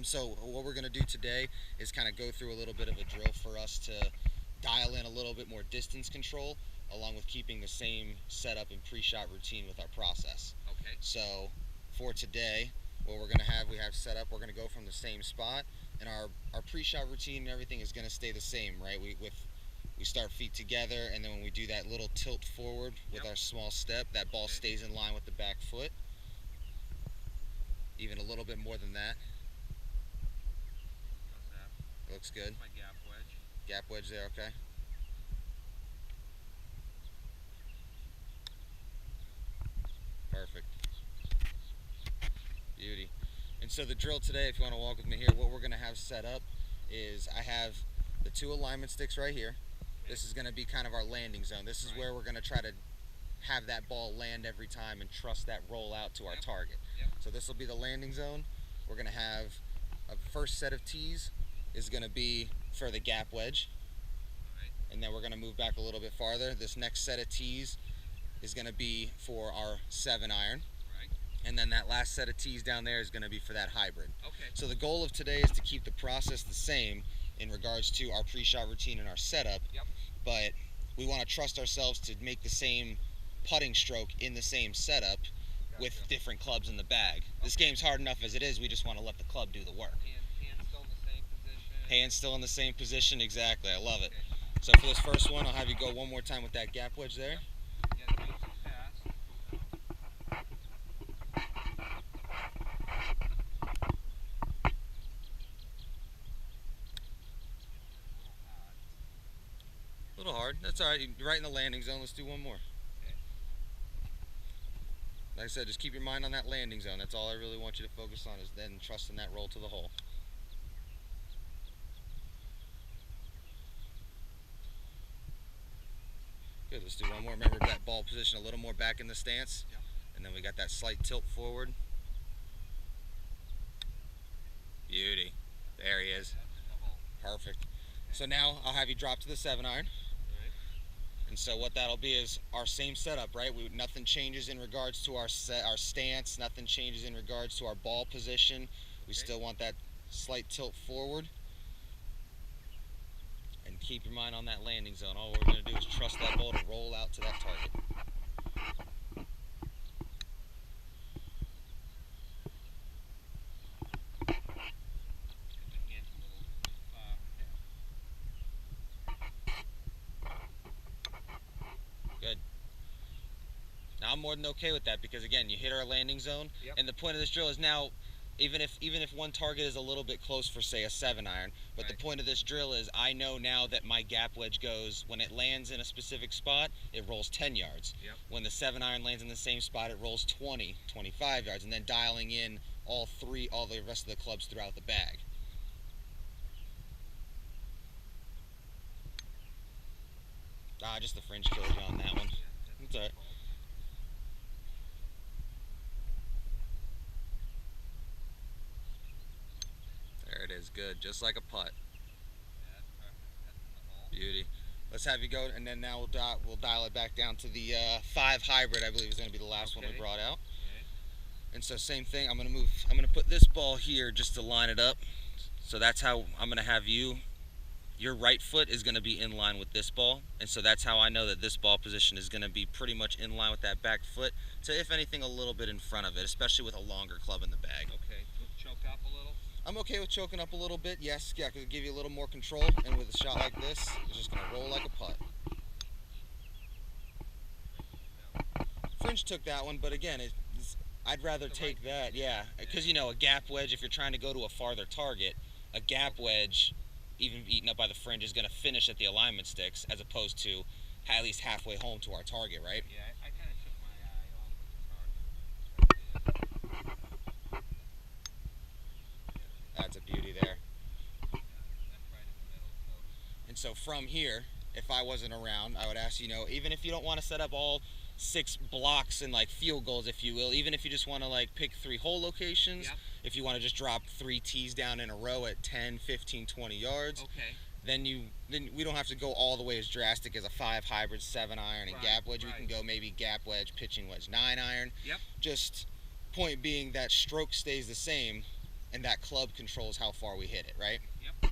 So what we're going to do today is kind of go through a little bit of a drill for us to dial in a little bit more distance control, along with keeping the same setup and pre-shot routine with our process. Okay. So for today, what we're going to have, we have set up, we're going to go from the same spot, and our pre-shot routine and everything is going to stay the same, right? We start feet together, and then when we do that little tilt forward with our small step, that ball stays in line with the back foot. Even a little bit more than that. How's that? Looks good. My gap wedge. Gap wedge there, okay. Perfect. Beauty. And so the drill today, if you want to walk with me here, what we're going to have set up is I have the 2 alignment sticks right here. This is going to be kind of our landing zone. This is where we're going to try to have that ball land every time and trust that roll out to our target. So this will be the landing zone. We're going to have a first set of tees is going to be for the gap wedge. And then we're going to move back a little bit farther. This next set of tees is going to be for our 7-iron. And then that last set of tees down there is going to be for that hybrid. Okay. So the goal of today is to keep the process the same in regards to our pre-shot routine and our setup. But we want to trust ourselves to make the same putting stroke in the same setup with different clubs in the bag. This game's hard enough as it is. We just want to let the club do the work. Hands still in the same position. Hands still in the same position. Exactly. I love it. So for this first one, I'll have you go one more time with that gap wedge there. A little hard. That's all right. You're right in the landing zone. Let's do one more. Like I said, just keep your mind on that landing zone. That's all I really want you to focus on, is then trusting that roll to the hole. Good. Let's do one more. Remember that ball position a little more back in the stance. And then we got that slight tilt forward. Beauty. There he is. Perfect. So now I'll have you drop to the 7-iron. And so what that'll be is our same setup, right? Nothing changes in regards to our stance. Nothing changes in regards to our ball position. We still want that slight tilt forward. And keep your mind on that landing zone. All we're going to do is trust that ball to roll out to that target. Good. Now I'm more than okay with that, because again, you hit our landing zone, and the point of this drill is now, even if one target is a little bit close for, say, a 7-iron, but the point of this drill is I know now that my gap wedge goes, when it lands in a specific spot, it rolls 10 yards. When the 7-iron lands in the same spot, it rolls 20, 25 yards, and then dialing in all the rest of the clubs throughout the bag. Just the fringe killed you on that one. It's all right. There it is. Good. Just like a putt. Beauty. Let's have you go, and then now we'll dial it back down to the 5 hybrid. I believe is going to be the last one we brought out. And so same thing. I'm going to put this ball here just to line it up. So that's how I'm going to have you. Your right foot is going to be in line with this ball, and so that's how I know that this ball position is going to be pretty much in line with that back foot, so if anything a little bit in front of it, especially with a longer club in the bag. Okay, choke up a little? I'm okay with choking up a little bit, yes, yeah, because it'll give you a little more control, and with a shot like this, it's just going to roll like a putt. Fringe took that one, but again, I'd rather take that, yeah, because you know, a gap wedge, if you're trying to go to a farther target, a gap wedge, even eaten up by the fringe, is going to finish at the alignment sticks, as opposed to at least halfway home to our target, right? Yeah, I kind of took my eye off the target. That's a beauty there. That's right in the middle, so. And so from here, if I wasn't around, I would ask, you know, even if you don't want to set up all 6 blocks and like field goals, if you will, even if you just want to like pick 3 hole locations, if you want to just drop 3 tees down in a row at 10, 15, 20 yards, then we don't have to go all the way as drastic as a 5 hybrid, 7-iron, and gap wedge. We can go maybe gap wedge, pitching wedge, 9-iron. Just point being that stroke stays the same, and that club controls how far we hit it, right? Yep.